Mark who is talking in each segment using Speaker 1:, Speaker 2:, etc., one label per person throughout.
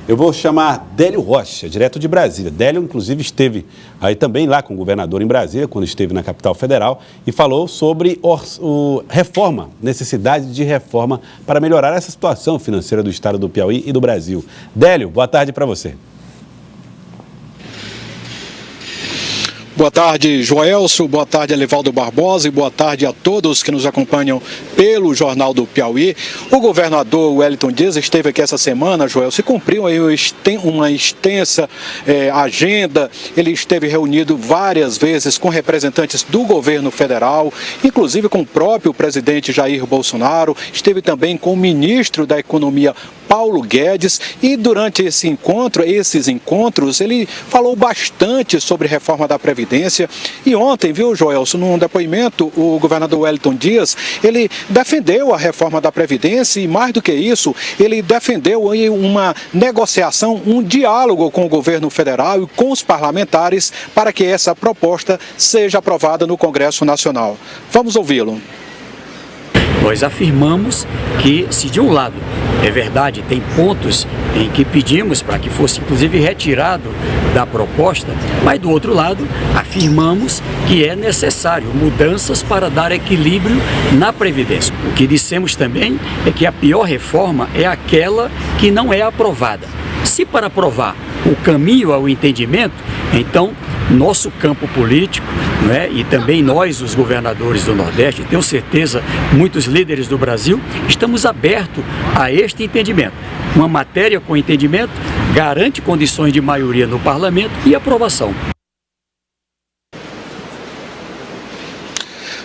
Speaker 1: Eu vou chamar Délio Rocha, direto de Brasília. Délio, inclusive, esteve aí também lá com o governador em Brasília, quando esteve na capital federal, e falou sobre reforma, necessidade de reforma para melhorar essa situação financeira do estado do Piauí e do Brasil. Délio, boa tarde para você.
Speaker 2: Boa tarde, Joelson, boa tarde, Elivaldo Barbosa, e boa tarde a todos que nos acompanham pelo Jornal do Piauí. O governador Wellington Dias esteve aqui essa semana, Joelson, e cumpriu aí uma extensa agenda. Ele esteve reunido várias vezes com representantes do governo federal, inclusive com o próprio presidente Jair Bolsonaro, esteve também com o ministro da Economia, Paulo Guedes, e durante esses encontros, ele falou bastante sobre reforma da Previdência. E ontem, viu, Joelson, num depoimento, o governador Wellington Dias, ele defendeu a reforma da Previdência e, mais do que isso, ele defendeu uma negociação, um diálogo com o governo federal e com os parlamentares para que essa proposta seja aprovada no Congresso Nacional. Vamos ouvi-lo.
Speaker 3: Nós afirmamos que, se de um lado, é verdade, tem pontos em que pedimos para que fosse inclusive retirado da proposta, mas do outro lado, afirmamos que é necessário mudanças para dar equilíbrio na Previdência. O que dissemos também é que a pior reforma é aquela que não é aprovada. Se para aprovar o caminho ao entendimento, então nosso campo político, e também nós, os governadores do Nordeste, tenho certeza, muitos líderes do Brasil, estamos abertos a este entendimento. Uma matéria com entendimento garante condições de maioria no parlamento e aprovação.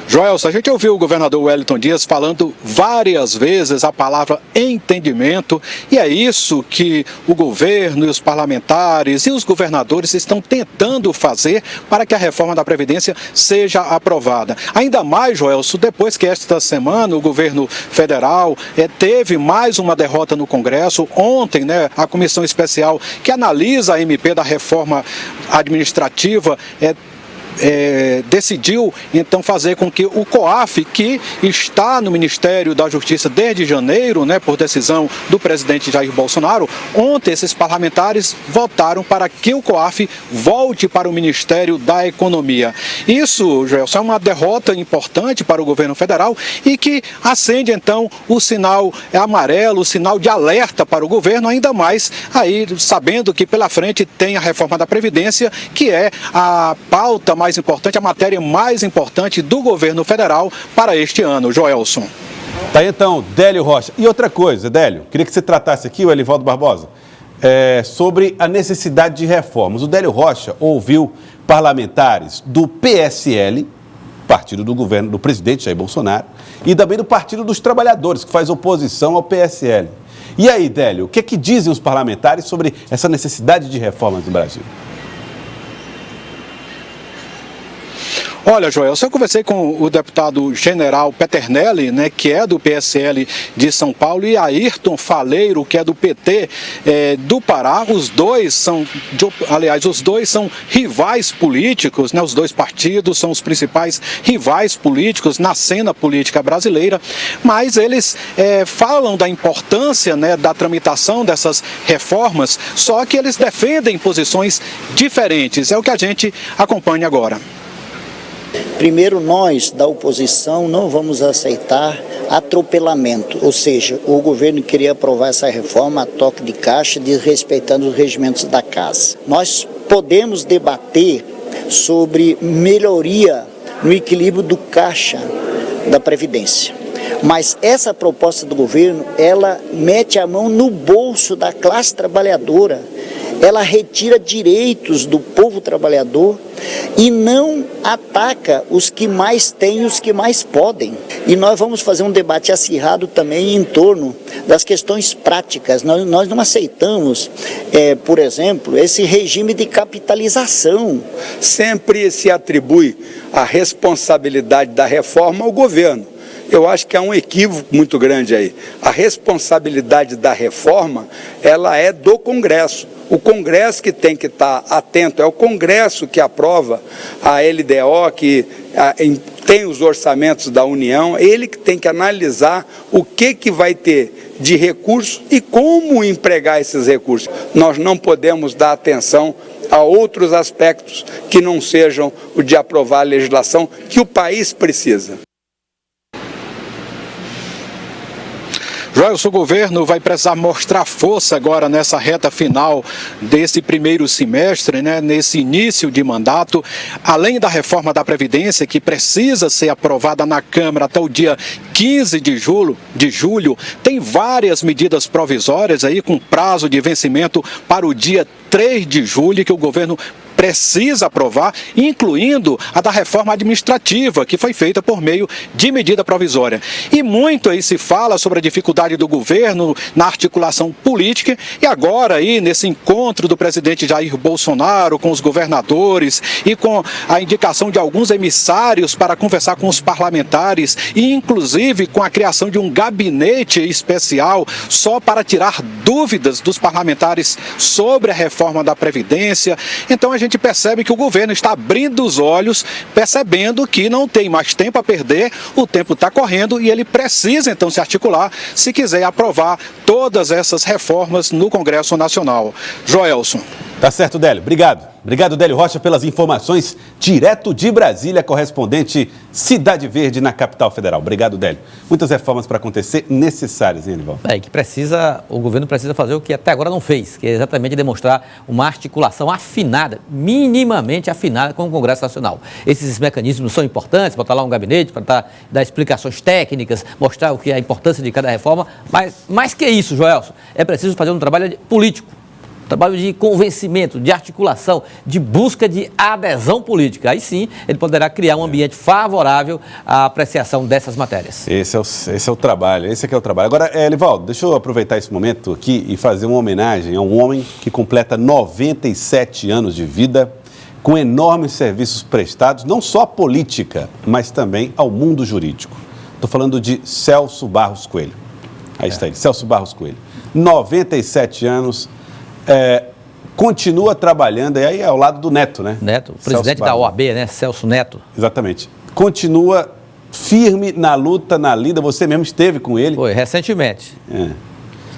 Speaker 2: Joelson, a gente ouviu o governador Wellington Dias falando várias vezes a palavra entendimento, e é isso que o governo e os parlamentares e os governadores estão tentando fazer para que a reforma da Previdência seja aprovada. Ainda mais, Joelson, depois que esta semana o governo federal teve mais uma derrota no Congresso. Ontem, a comissão especial que analisa a MP da reforma administrativa decidiu então fazer com que o COAF, que está no Ministério da Justiça desde janeiro, por decisão do presidente Jair Bolsonaro, ontem esses parlamentares votaram para que o COAF volte para o Ministério da Economia. Isso, Joelson, é uma derrota importante para o governo federal e que acende então o sinal amarelo, o sinal de alerta para o governo, ainda mais aí sabendo que pela frente tem a reforma da Previdência, que é a pauta mais importante, a matéria mais importante do governo federal para este ano, Joelson.
Speaker 1: Tá, então, Délio Rocha. E outra coisa, Délio, queria que você tratasse aqui, o Elivaldo Barbosa, sobre a necessidade de reformas. O Délio Rocha ouviu parlamentares do PSL, partido do governo do presidente Jair Bolsonaro, e também do Partido dos Trabalhadores, que faz oposição ao PSL. E aí, Délio, o que é que dizem os parlamentares sobre essa necessidade de reformas no Brasil?
Speaker 2: Olha, Joelson, eu conversei com o deputado general Peternelli, que é do PSL de São Paulo, e Ayrton Faleiro, que é do PT do Pará. Os dois são rivais políticos, os dois partidos são os principais rivais políticos na cena política brasileira, mas eles falam da importância da tramitação dessas reformas, só que eles defendem posições diferentes. É o que a gente acompanha agora.
Speaker 4: Primeiro, nós da oposição não vamos aceitar atropelamento, ou seja, o governo queria aprovar essa reforma a toque de caixa, desrespeitando os regimentos da casa. Nós podemos debater sobre melhoria no equilíbrio do caixa da Previdência, mas essa proposta do governo, ela mete a mão no bolso da classe trabalhadora, ela retira direitos do povo trabalhador e não ataca os que mais têm e os que mais podem. E nós vamos fazer um debate acirrado também em torno das questões práticas. Nós não aceitamos, por exemplo, esse regime de capitalização.
Speaker 5: Sempre se atribui a responsabilidade da reforma ao governo. Eu acho que há um equívoco muito grande aí. A responsabilidade da reforma, ela é do Congresso. O Congresso que tem que estar atento, é o Congresso que aprova a LDO, que tem os orçamentos da União, ele que tem que analisar o que vai ter de recurso e como empregar esses recursos. Nós não podemos dar atenção a outros aspectos que não sejam o de aprovar a legislação que o país precisa.
Speaker 2: Joelson, o governo vai precisar mostrar força agora nessa reta final desse primeiro semestre, né, nesse início de mandato. Além da reforma da Previdência, que precisa ser aprovada na Câmara até o dia 15 de julho, tem várias medidas provisórias aí com prazo de vencimento para o dia 3 de julho que o governo precisa aprovar, incluindo a da reforma administrativa, que foi feita por meio de medida provisória. E muito aí se fala sobre a dificuldade do governo na articulação política, e agora aí nesse encontro do presidente Jair Bolsonaro com os governadores e com a indicação de alguns emissários para conversar com os parlamentares e inclusive com a criação de um gabinete especial só para tirar dúvidas dos parlamentares sobre a reforma da Previdência. Então a gente percebe que o governo está abrindo os olhos, percebendo que não tem mais tempo a perder, o tempo está correndo e ele precisa então se articular se quiser aprovar todas essas reformas no Congresso Nacional. Joelson.
Speaker 1: Tá certo, Délio. Obrigado. Obrigado, Délio Rocha, pelas informações direto de Brasília, correspondente Cidade Verde na capital federal. Obrigado, Délio. Muitas reformas para acontecer necessárias, hein, Anivaldo?
Speaker 6: O governo precisa fazer o que até agora não fez, que é exatamente demonstrar uma articulação afinada, minimamente afinada com o Congresso Nacional. Esses mecanismos são importantes, botar lá um gabinete para dar explicações técnicas, mostrar o que é a importância de cada reforma, mas mais que isso, Joelson, é preciso fazer um trabalho político. Trabalho de convencimento, de articulação, de busca de adesão política. Aí sim, ele poderá criar um ambiente favorável à apreciação dessas matérias. Esse é o trabalho.
Speaker 1: Agora, Livaldo, deixa eu aproveitar esse momento aqui e fazer uma homenagem a um homem que completa 97 anos de vida, com enormes serviços prestados, não só à política, mas também ao mundo jurídico. Estou falando de Celso Barros Coelho. Aí está ele, Celso Barros Coelho. 97 anos... continua trabalhando, e aí ao lado do Neto, né?
Speaker 6: Neto, presidente da OAB, né? Celso Neto.
Speaker 1: Exatamente. Continua firme na luta, na lida, você mesmo esteve com ele.
Speaker 6: Foi, recentemente.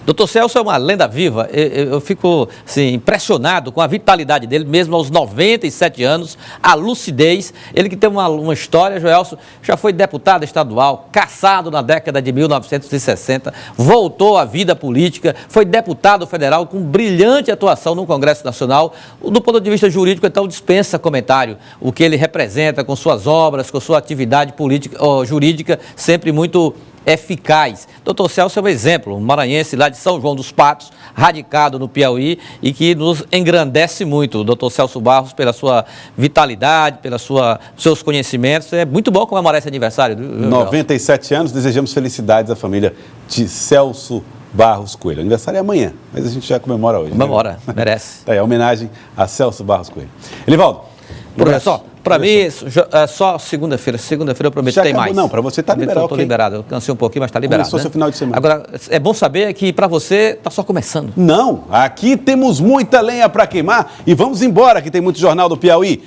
Speaker 6: Doutor Celso é uma lenda viva, eu fico assim, impressionado com a vitalidade dele, mesmo aos 97 anos, a lucidez. Ele que tem uma história, Joelson, já foi deputado estadual, cassado na década de 1960, voltou à vida política, foi deputado federal com brilhante atuação no Congresso Nacional. Do ponto de vista jurídico, então, dispensa comentário, o que ele representa com suas obras, com sua atividade política, jurídica, sempre muito eficaz. Doutor Celso é um exemplo, um maranhense lá de São João dos Patos, radicado no Piauí e que nos engrandece muito. O doutor Celso Barros, pela sua vitalidade, pelos seus conhecimentos, é muito bom comemorar esse aniversário.
Speaker 1: 97 anos, desejamos felicidades à família de Celso Barros Coelho. O aniversário é amanhã, mas a gente já comemora hoje.
Speaker 6: Comemora, né? Merece.
Speaker 1: É a homenagem a Celso Barros Coelho. Elivaldo.
Speaker 6: Professor, para mim, só segunda-feira. Segunda-feira eu prometo que tem mais.
Speaker 1: Não, para você está liberado.
Speaker 6: Estou liberado. Eu cansei um pouquinho, mas está liberado.
Speaker 1: Começou seu final de semana.
Speaker 6: Agora, é bom saber que para você está só começando.
Speaker 1: Não, aqui temos muita lenha para queimar e vamos embora, que tem muito Jornal do Piauí.